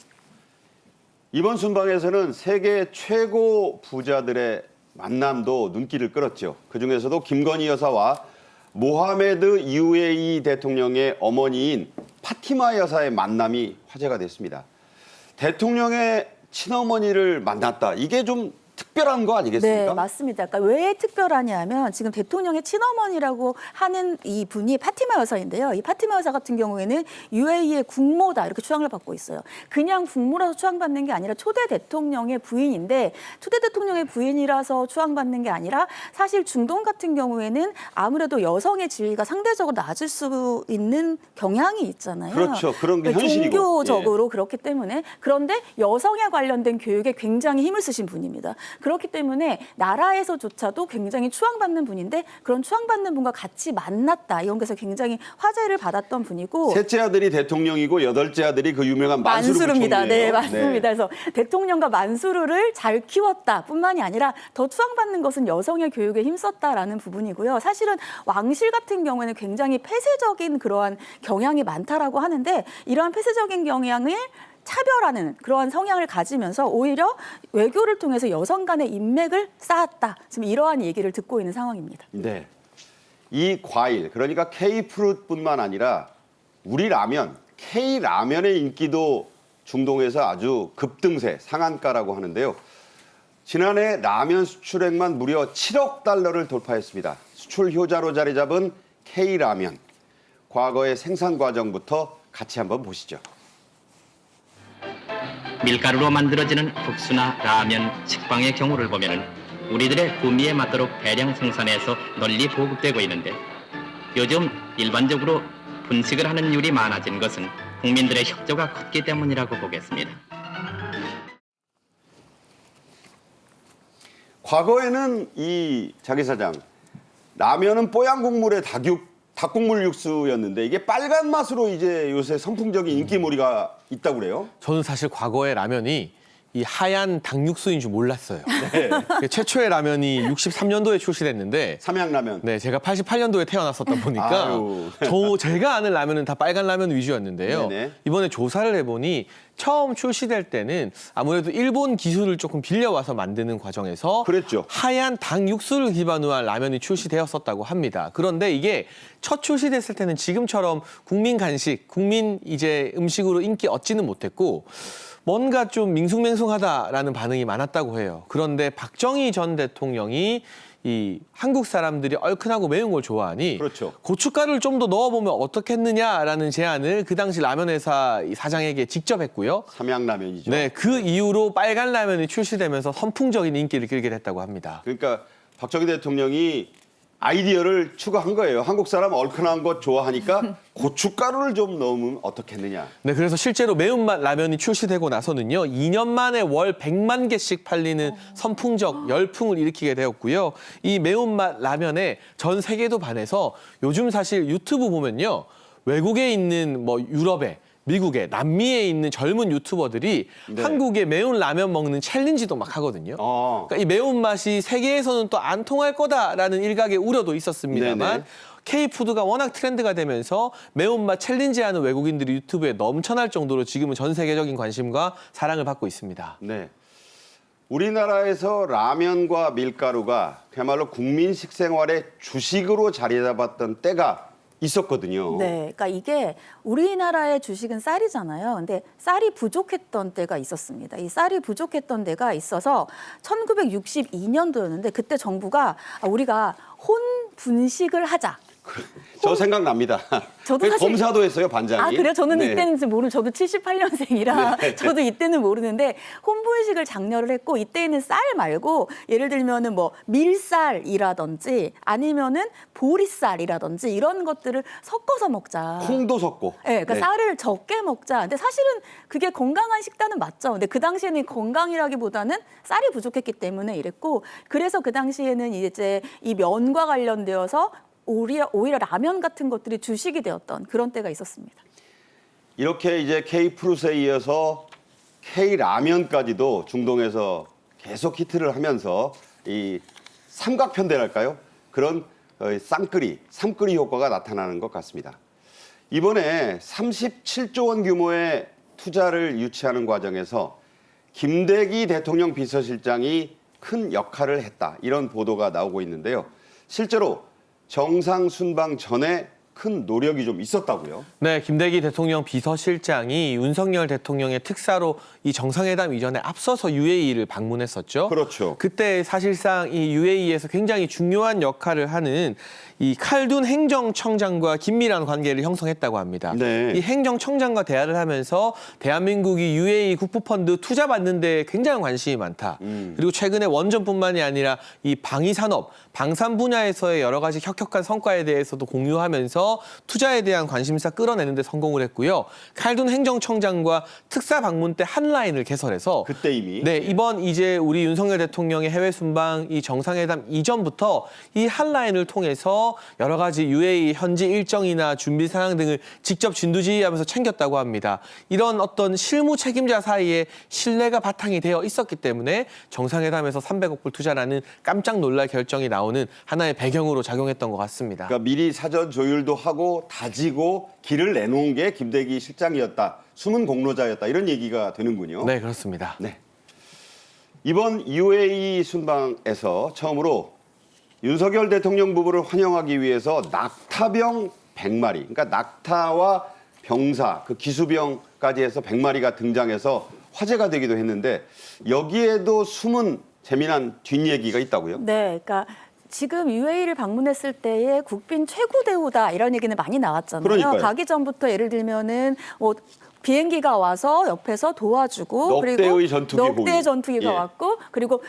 이번 순방에서는 세계 최고 부자들의 만남도 눈길을 끌었죠. 그중에서도 김건희 여사와 모하메드 UAE 대통령의 어머니인 파티마 여사의 만남이 화제가 됐습니다. 대통령의 친어머니를 만났다. 이게 좀 특별한 거 아니겠습니까? 네, 맞습니다. 그러니까 왜 특별하냐면 지금 대통령의 친어머니라고 하는 이 분이 파티마 여사인데요. 이 파티마 여사 같은 경우에는 UAE의 국모다 이렇게 추앙을 받고 있어요. 그냥 국모라서 추앙받는 게 아니라 초대 대통령의 부인인데 초대 대통령의 부인이라서 추앙받는 게 아니라 사실 중동 같은 경우에는 아무래도 여성의 지위가 상대적으로 낮을 수 있는 경향이 있잖아요. 그렇죠. 그런 게 현실이고. 종교적으로 그렇기 때문에 그런데 여성에 관련된 교육에 굉장히 힘을 쓰신 분입니다. 그렇기 때문에 나라에서조차도 굉장히 추앙받는 분인데 그런 추앙받는 분과 같이 만났다. 이런 것에서 굉장히 화제를 받았던 분이고 셋째 아들이 대통령이고 여덟째 아들이 그 유명한 만수르 만수르입니다. 부총리예요. 네, 맞습니다. 네. 그래서 대통령과 만수르를 잘 키웠다 뿐만이 아니라 더 추앙받는 것은 여성의 교육에 힘썼다라는 부분이고요. 사실은 왕실 같은 경우에는 굉장히 폐쇄적인 그러한 경향이 많다라고 하는데 이러한 폐쇄적인 경향을 차별하는 그러한 성향을 가지면서 오히려 외교를 통해서 여성 간의 인맥을 쌓았다. 지금 이러한 얘기를 듣고 있는 상황입니다. 네. 이 과일, 그러니까 K프루트뿐만 아니라 우리 라면, K라면의 인기도 중동에서 아주 급등세, 상한가라고 하는데요. 지난해 라면 수출액만 무려 7억 달러를 돌파했습니다. 수출 효자로 자리 잡은 K라면. 과거의 생산 과정부터 같이 한번 보시죠. 밀가루로 만들어지는 국수나 라면, 식빵의 경우를 보면은 우리들의 구미에 맞도록 대량 생산해서 널리 보급되고 있는데 요즘 일반적으로 분식을 하는 율이 많아진 것은 국민들의 협조가 컸기 때문이라고 보겠습니다. 과거에는 이 자기 사장 라면은 뽀얀 국물에 닭국물 육수였는데 이게 빨간 맛으로 이제 요새 선풍적인 인기몰이가 있다고 그래요. 저는 사실 과거에 라면이 이 하얀 닭육수인 줄 몰랐어요. 최초의 라면이 63년도에 출시됐는데 삼양라면. 네, 제가 88년도에 태어났었다 보니까 아유. 제가 아는 라면은 다 빨간 라면 위주였는데요. 네네. 이번에 조사를 해보니 처음 출시될 때는 아무래도 일본 기술을 조금 빌려와서 만드는 과정에서 그랬죠. 하얀 닭 육수를 기반으로 한 라면이 출시되었었다고 합니다. 그런데 이게 첫 출시됐을 때는 지금처럼 국민 간식, 국민 이제 음식으로 인기 얻지는 못했고 뭔가 좀 밍숭맹숭하다라는 반응이 많았다고 해요. 그런데 박정희 전 대통령이 이 한국 사람들이 얼큰하고 매운 걸 좋아하니 그렇죠. 고춧가루를 좀 더 넣어보면 어떻겠느냐라는 제안을 그 당시 라면 회사 사장에게 직접 했고요. 삼양라면이죠. 네, 그 이후로 빨간 라면이 출시되면서 선풍적인 인기를 끌게 됐다고 합니다. 그러니까 박정희 대통령이 아이디어를 추가한 거예요. 한국 사람 얼큰한 것 좋아하니까 고춧가루를 좀 넣으면 어떻겠느냐. 네, 그래서 실제로 매운맛 라면이 출시되고 나서는요, 2년 만에 월 100만 개씩 팔리는 선풍적 열풍을 일으키게 되었고요. 이 매운맛 라면에 전 세계도 반해서 요즘 사실 유튜브 보면요, 외국에 있는 뭐 유럽에 미국에 남미에 있는 젊은 유튜버들이 네. 한국의 매운 라면 먹는 챌린지도 막 하거든요. 그러니까 이 매운맛이 세계에서는 또 안 통할 거다라는 일각의 우려도 있었습니다만 네네. K푸드가 워낙 트렌드가 되면서 매운맛 챌린지하는 외국인들이 유튜브에 넘쳐날 정도로 지금은 전 세계적인 관심과 사랑을 받고 있습니다. 네. 우리나라에서 라면과 밀가루가 그야말로 국민 식생활의 주식으로 자리 잡았던 때가 있었거든요. 네, 그러니까 이게 우리나라의 주식은 쌀이잖아요. 근데 쌀이 부족했던 때가 있었습니다. 이 쌀이 부족했던 때가 있어서 1962년도였는데 그때 정부가 우리가 혼 분식을 하자. 저 생각납니다. 저도 사실 검사도 했어요, 반장이. 아, 그래요? 저는 네. 이때는 저도 78년생이라 네. 저도 이때는 모르는데 혼분식을 장려를 했고 이때는 쌀 말고 예를 들면은 뭐 밀쌀이라든지 아니면은 보리쌀이라든지 이런 것들을 섞어서 먹자. 콩도 섞고. 네, 그러니까 네. 쌀을 적게 먹자. 근데 사실은 그게 건강한 식단은 맞죠. 근데 그 당시에는 건강이라기보다는 쌀이 부족했기 때문에 이랬고 그래서 그 당시에는 이제 이 면과 관련되어서 오히려 라면 같은 것들이 주식이 되었던 그런 때가 있었습니다. 이렇게 이제 K푸릇에 이어서 K라면까지도 중동에서 계속 히트를 하면서 이 삼각편대랄까요? 그런 쌍끌이 효과가 나타나는 것 같습니다. 이번에 37조 원 규모의 투자를 유치하는 과정에서 김대기 대통령 비서실장이 큰 역할을 했다. 이런 보도가 나오고 있는데요. 실제로 정상 순방 전에 큰 노력이 좀 있었다고요? 네, 김대기 대통령 비서실장이 윤석열 대통령의 특사로 이 정상회담 이전에 앞서서 UAE를 방문했었죠. 그렇죠. 그때 사실상 이 UAE에서 굉장히 중요한 역할을 하는 이 칼둔 행정청장과 긴밀한 관계를 형성했다고 합니다. 네. 이 행정청장과 대화를 하면서 대한민국이 UAE 국부펀드 투자 받는 데 굉장히 관심이 많다. 그리고 최근에 원전뿐만이 아니라 이 방위산업, 방산 분야에서의 여러 가지 혁혁한 성과에 대해서도 공유하면서 투자에 대한 관심사 끌어내는 데 성공을 했고요. 칼둔 행정청장과 특사 방문 때 한 라인을 개설해서 그때 이미. 네, 이번 이제 우리 윤석열 대통령의 해외 순방 이 정상회담 이전부터 이 한 라인을 통해서 여러 가지 UAE 현지 일정이나 준비 사항 등을 직접 진두지휘하면서 챙겼다고 합니다. 이런 어떤 실무 책임자 사이에 신뢰가 바탕이 되어 있었기 때문에 정상회담에서 300억 불 투자라는 깜짝 놀랄 결정이 나오는 하나의 배경으로 작용했던 것 같습니다. 그러니까 미리 사전 조율도 하고 다지고 길을 내놓은 게 김대기 실장이었다. 숨은 공로자였다. 이런 얘기가 되는군요. 네, 그렇습니다. 네. 이번 UAE 순방에서 처음으로 윤석열 대통령 부부를 환영하기 위해서 낙타병 100마리, 그러니까 낙타와 병사, 그 기수병까지 해서 100마리가 등장해서 화제가 되기도 했는데 여기에도 숨은 재미난 뒷얘기가 있다고요? 네, 그러니까 지금 UAE를 방문했을 때의 국빈 최고 대우다 이런 얘기는 많이 나왔잖아요. 그러니까요. 가기 전부터 예를 들면은 뭐 비행기가 와서 옆에서 도와주고 넉대의 전투기 넉대의 보기. 전투기가 예. 왔고 그리고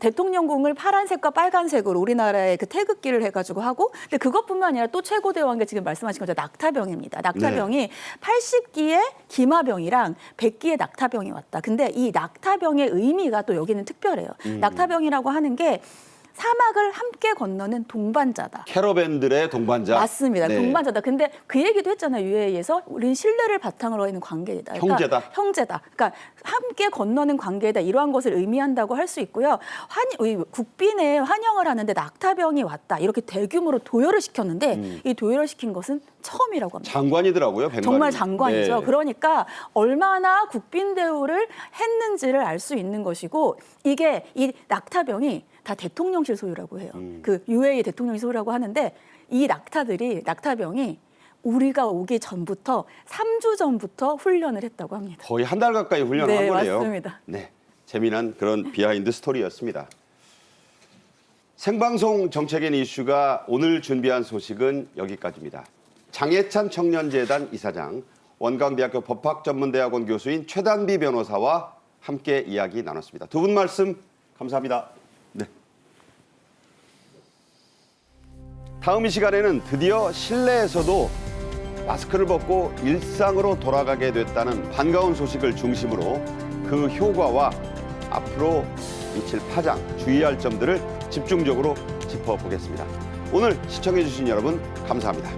대통령궁을 파란색과 빨간색으로 우리나라의 그 태극기를 해가지고 하고 근데 그것뿐만 아니라 또 최고 대우한 게 지금 말씀하신 것처럼 낙타병입니다. 낙타병이 80기의 기마병이랑 100기의 낙타병이 왔다. 근데 이 낙타병의 의미가 또 여기는 특별해요. 낙타병이라고 하는 게 사막을 함께 건너는 동반자다. 캐러밴들의 동반자. 맞습니다. 네. 동반자다. 근데 그 얘기도 했잖아요. UAE에서 우리는 신뢰를 바탕으로 있는 관계이다. 형제다. 형제다. 그러니까 함께 건너는 관계이다. 이러한 것을 의미한다고 할 수 있고요. 국빈에 환영을 하는데 낙타병이 왔다. 이렇게 대규모로 도열을 시켰는데 이 도열을 시킨 것은 처음이라고 합니다. 장관이더라고요. 벵갈이. 정말 장관이죠. 네. 그러니까 얼마나 국빈 대우를 했는지를 알 수 있는 것이고 이게 이 낙타병이 다 대통령실 소유라고 해요. 그 UAE 대통령실 소유라고 하는데 이 낙타병이 우리가 오기 전부터 3주 전부터 훈련을 했다고 합니다. 거의 한 달 가까이 훈련을 네, 한 거네요. 맞습니다. 네, 재미난 그런 비하인드 스토리였습니다. 생방송 정책인 이슈가 오늘 준비한 소식은 여기까지입니다. 장해찬 청년재단 이사장, 원광대학교 법학전문대학원 교수인 최단비 변호사와 함께 이야기 나눴습니다. 두 분 말씀 감사합니다. 네. 다음 이 시간에는 드디어 실내에서도 마스크를 벗고 일상으로 돌아가게 됐다는 반가운 소식을 중심으로 그 효과와 앞으로 미칠 파장, 주의할 점들을 집중적으로 짚어보겠습니다. 오늘 시청해주신 여러분 감사합니다.